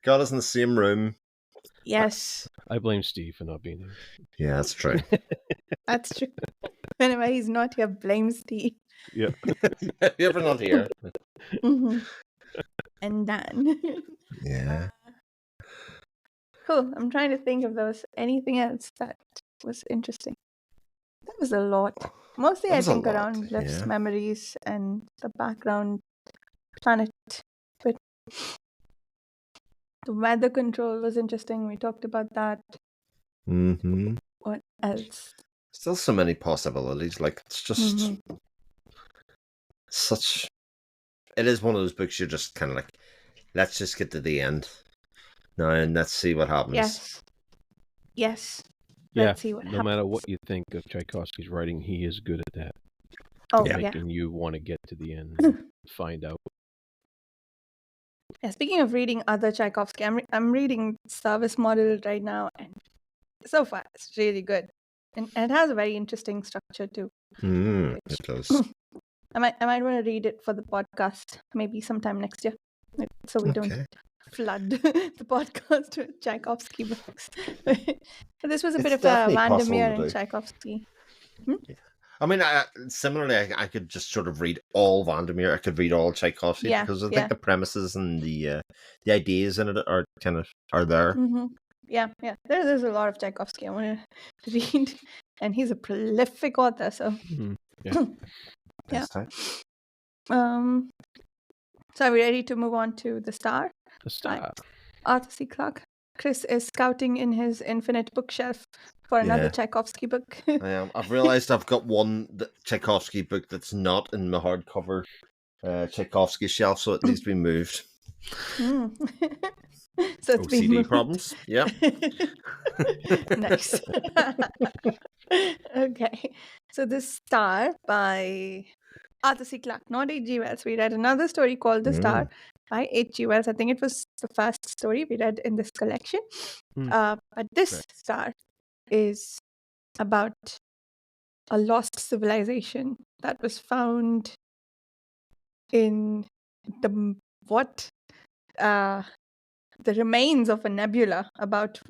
got us in the same room. Yes, I blame Steve for not being here. Yeah, that's true. that's true. Whenever he's not here, blame Steve. Yeah. You're ever not here? Mhm. And Dan. Yeah. Cool. I'm trying to think if there was anything else that was interesting. That was a lot. Mostly, That I was a think, lot, around Liv's yeah. memories and the background planet. But the weather control was interesting. We talked about that. Mm-hmm. What else? Still so many possibilities. Like, it's just... It is one of those books you're just kind of like, let's just get to the end now and let's see what happens. Yes. Yeah, Let's see what no happens. matter what you think of Tchaikovsky's writing, he is good at that. Oh, Making you want to get to the end and find out. Yeah, speaking of reading other Tchaikovsky, I'm reading Service Model right now, and so far it's really good, and it has a very interesting structure too. It does. I might want to read it for the podcast maybe sometime next year, so we don't flood the podcast with Tchaikovsky books. This was a bit of a Vandermeer and Tchaikovsky. I mean, similarly, I could just sort of read all Vandermeer. I could read all Tchaikovsky because I think the premises and the ideas in it are there. Mm-hmm. Yeah. There's a lot of Tchaikovsky I want to read, and he's a prolific author. So Yeah. So are we ready to move on to The Star? The Star. Arthur C Clarke. Chris is scouting in his infinite bookshelf for another Tchaikovsky book. I am. I've realized I've got one Tchaikovsky book that's not in my hardcover Tchaikovsky shelf, so it needs to be moved. So it's OCD been moved. problems. Yep. Nice. Okay. So The Star by Arthur C Clarke, not H.G. Wells. We read another story called The Star by H.G. Wells. I think it was the first story we read in this collection. But this Star is about a lost civilization that was found in the remains of a nebula about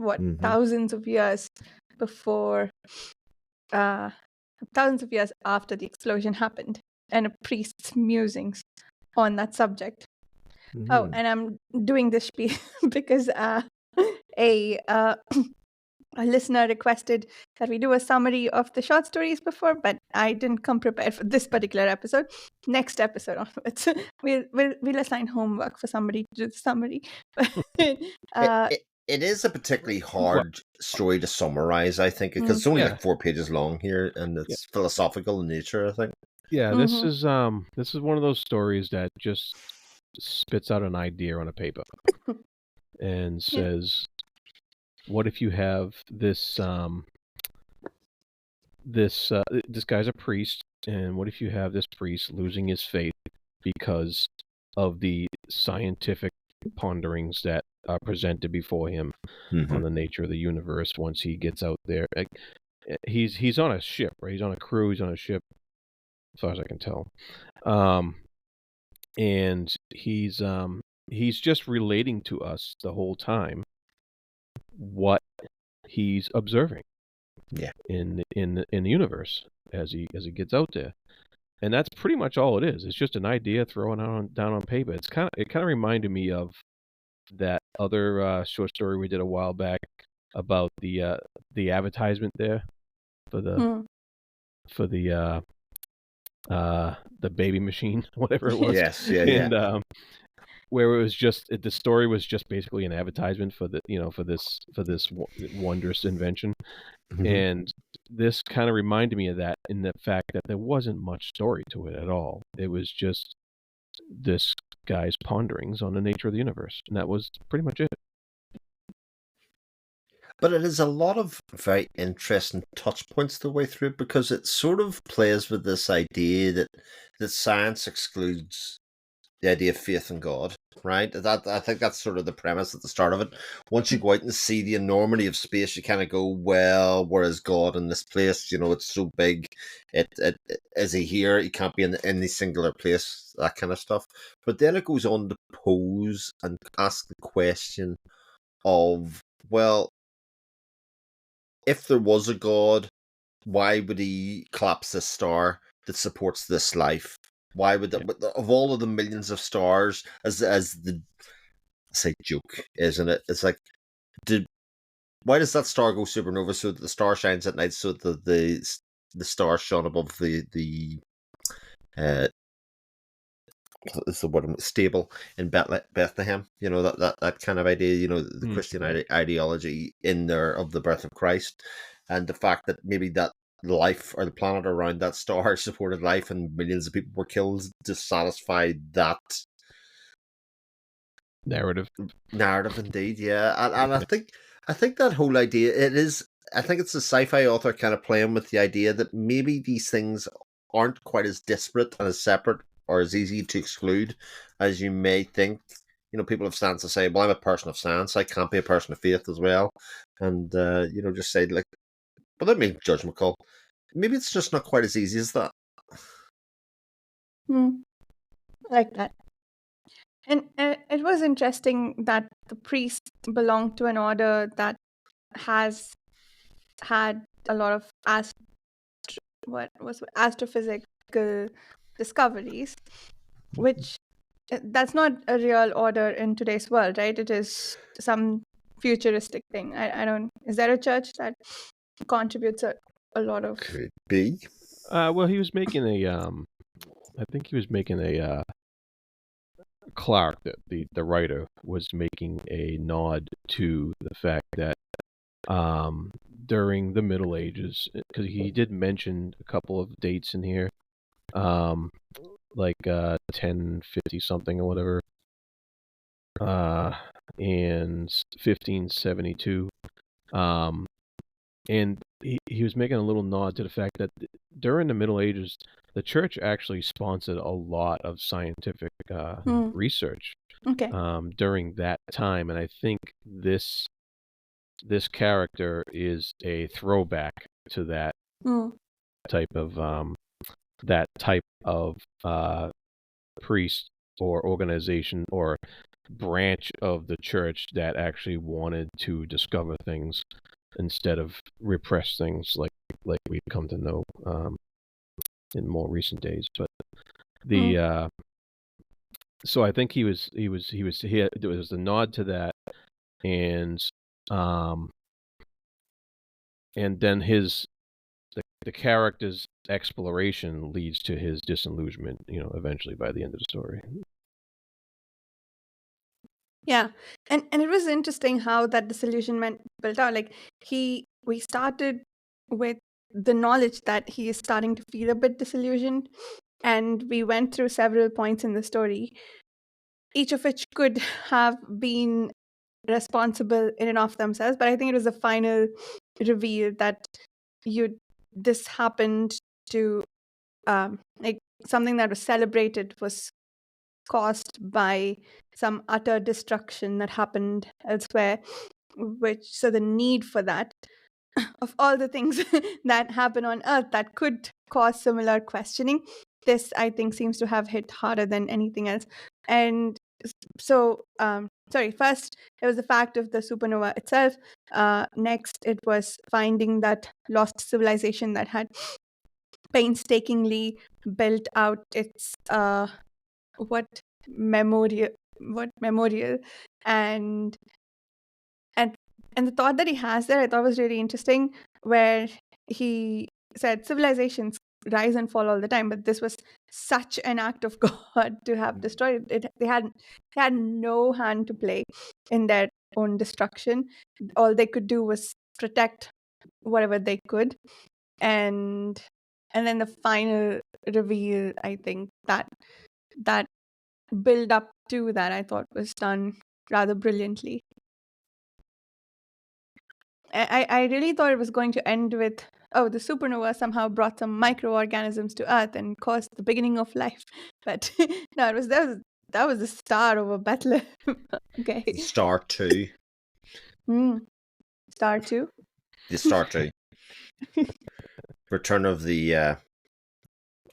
thousands of years before, thousands of years after the explosion happened, and a priest's musings on that subject. Oh, and I'm doing this spiel because a listener requested that we do a summary of the short stories before, but I didn't come prepared for this particular episode. Next episode onwards, we'll assign homework for somebody to do the summary. It is a particularly hard story to summarize, I think, because it's only like 4 pages long here, and it's philosophical in nature, I think. Yeah, this is one of those stories that just spits out an idea on a paper and says, what if you have this this guy's a priest, and what if you have this priest losing his faith because of the scientific ponderings that are presented before him on the nature of the universe once he gets out there. He's on a ship, right? He's on a crew, he's on a ship, as far as I can tell. And he's just relating to us the whole time what he's observing in the universe as he gets out there. And that's pretty much all it is. It's just an idea thrown down on paper. It kind of reminded me of that other short story we did a while back about the advertisement there for the baby machine, whatever it was. Yes, And where it was just the story was just basically an advertisement for this wondrous invention. And this kind of reminded me of that, in the fact that there wasn't much story to it at all. It was just this guy's ponderings on the nature of the universe, and that was pretty much it. But it is a lot of very interesting touch points the way through, because it sort of plays with this idea that science excludes the idea of faith in God, right? I think that's sort of the premise at the start of it. Once you go out and see the enormity of space, you kind of go, well, where is God in this place? It's so big. Is he here? He can't be in any singular place, that kind of stuff. But then it goes on to pose and ask the question of, well, if there was a God, why would he collapse this star that supports this life? Why would of all of the millions of stars, as the joke, isn't it? It's like, why does that star go supernova so that the star shines at night, so that the star shone above the stable in Bethlehem? That kind of idea. The Christian ideology in there of the birth of Christ, and the fact that maybe that life or the planet around that star supported life and millions of people were killed to satisfy that Narrative. indeed. Yeah, and I think that whole idea, it is, I think it's a sci-fi author kind of playing with the idea that maybe these things aren't quite as disparate and as separate or as easy to exclude as you may think. People have stance to say, well, I'm a person of science, I can't be a person of faith as well. And, just say, like, without being judgmental, maybe it's just not quite as easy as that. I like that. And it was interesting that the priest belonged to an order that has had a lot of astrophysical discoveries, which that's not a real order in today's world, right? It is some futuristic thing. I don't. Is there a church that contributes a lot of? Could be. Well, he was making I think he was making Clarke, the writer, was making a nod to the fact that during the Middle Ages, because he did mention a couple of dates in here, like 1050 something or whatever, and 1572, and he was making a little nod to the fact that during the Middle Ages, the church actually sponsored a lot of scientific research Okay. during that time, and I think this character is a throwback to that type of priest or organization or branch of the church that actually wanted to discover things instead of repress things like we've come to know in more recent days. But so I think there was a nod to that, and then the character's exploration leads to his disillusionment, eventually by the end of the story. Yeah, and it was interesting how that disillusionment built out. Like we started with the knowledge that he is starting to feel a bit disillusioned, and we went through several points in the story, each of which could have been responsible in and of themselves. But I think it was the final reveal that this happened to like something that was celebrated was caused by some utter destruction that happened elsewhere, so the need for that, of all the things that happen on Earth that could cause similar questioning, this I think seems to have hit harder than anything else. And so first it was the fact of the supernova itself. Next it was finding that lost civilization that had painstakingly built out its what memorial and the thought that he has there, I thought was really interesting, where he said civilizations rise and fall all the time, but this was such an act of God to have destroyed it. They had no hand to play in their own destruction. All they could do was protect whatever they could, and then the final reveal, I think that build up to that, I thought was done rather brilliantly. I really thought it was going to end with, the supernova somehow brought some microorganisms to Earth and caused the beginning of life. But no, that was the star over Bethlehem. Okay. Star 2. Star 2? The Star 2. Return of the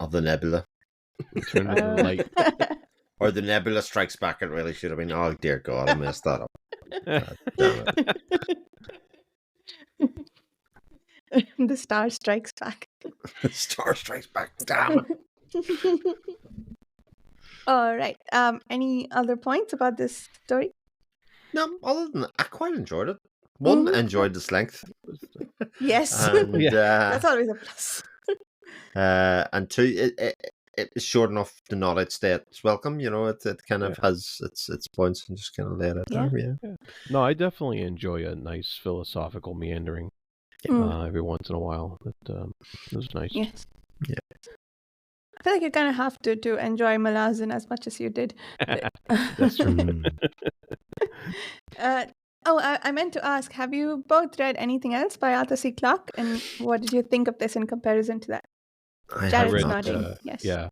nebula. Return of the light. Or the nebula strikes back, it really should have been. Oh, dear God, I messed that up. God damn it. The star strikes back. The star strikes back, damn it. All right. Any other points about this story? No, other than that, I quite enjoyed it. One, enjoyed its length. Yes. And, that's always a plus. And two, it is short enough to not outstay its welcome. It kind of has its points and just kind of lay it out there. Yeah. No, I definitely enjoy a nice philosophical meandering. every once in a while. It was nice. Yes. Yeah. I feel like you kind of have to enjoy Malazan as much as you did. But, That's true. I meant to ask, have you both read anything else by Arthur C Clarke? And what did you think of this in comparison to that? I Jared's have not. nodding. Yes. Yeah.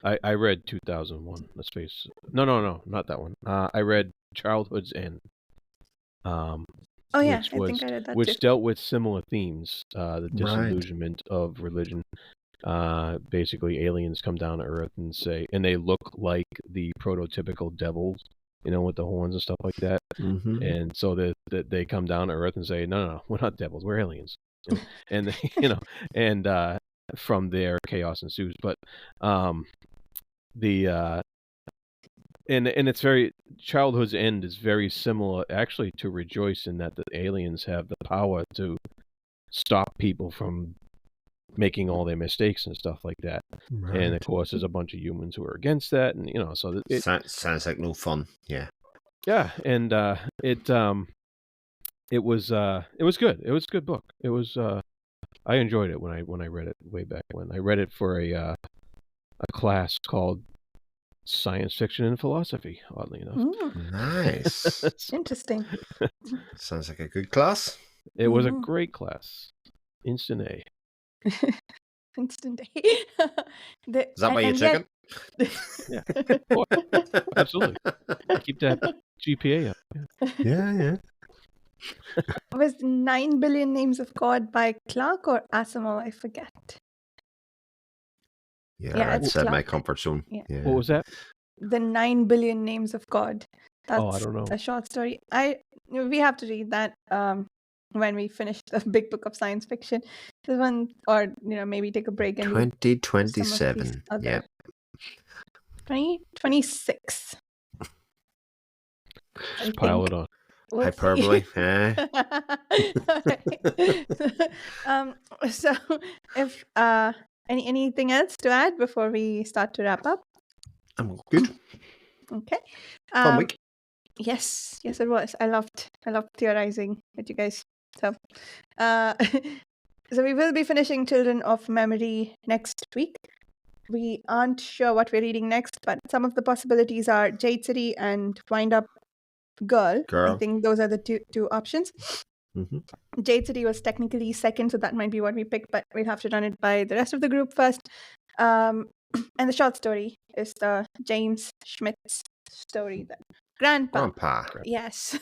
I read 2001, A Space. No, not that one. I read Childhood's End. Oh yeah, which I think I read that which too. dealt with similar themes. The Right. disillusionment of religion. Basically, aliens come down to Earth and they look like the prototypical devils, with the horns and stuff like that. Mm-hmm. And so they come down to Earth and say, no, we're not devils, we're aliens. And they, and from there, chaos ensues. But and it's very Childhood's End is very similar actually to Rejoice in that the aliens have the power to stop people from making all their mistakes and stuff like that. Right. And of course there's a bunch of humans who are against that, and so it sounds like no fun. Yeah. and it was good. It was a good book. It was I enjoyed it when I read it way back when. I read it for a class called Science Fiction and Philosophy, oddly enough. Nice. Interesting. Sounds like a good class. It was a great class. Instant A. Instant A. Is that why you took it? Yeah. Oh, absolutely. Keep that GPA up. Yeah. Was 9 Billion Names of God by Clarke or Asimov? I forget. Yeah, it's outside my Clarke. comfort zone. Yeah. What was that? The 9 Billion Names of God. That's I don't know. a short story. We have to read that when we finish the big book of science fiction. This one, or maybe take a break and read 2027. Yeah. 2026. Just pile it on. We'll Hyperbole. So if anything else to add before we start to wrap up? I'm good. Okay. Fun week. Yes, it was. I loved theorizing with you guys. So so we will be finishing Children of Memory next week. We aren't sure what we're reading next, but some of the possibilities are Jade City and Windup Girl. I think those are the two options. Mm-hmm. Jade City was technically second, so that might be what we pick, but we'll have to run it by the rest of the group first. And the short story is the James Schmidt's story, the Grandpa. Yes.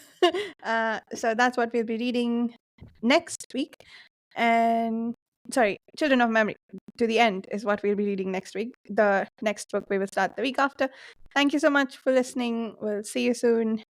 So that's what we'll be reading next week. And Children of Memory to the End is what we'll be reading next week. The next book we will start the week after. Thank you so much for listening. We'll see you soon.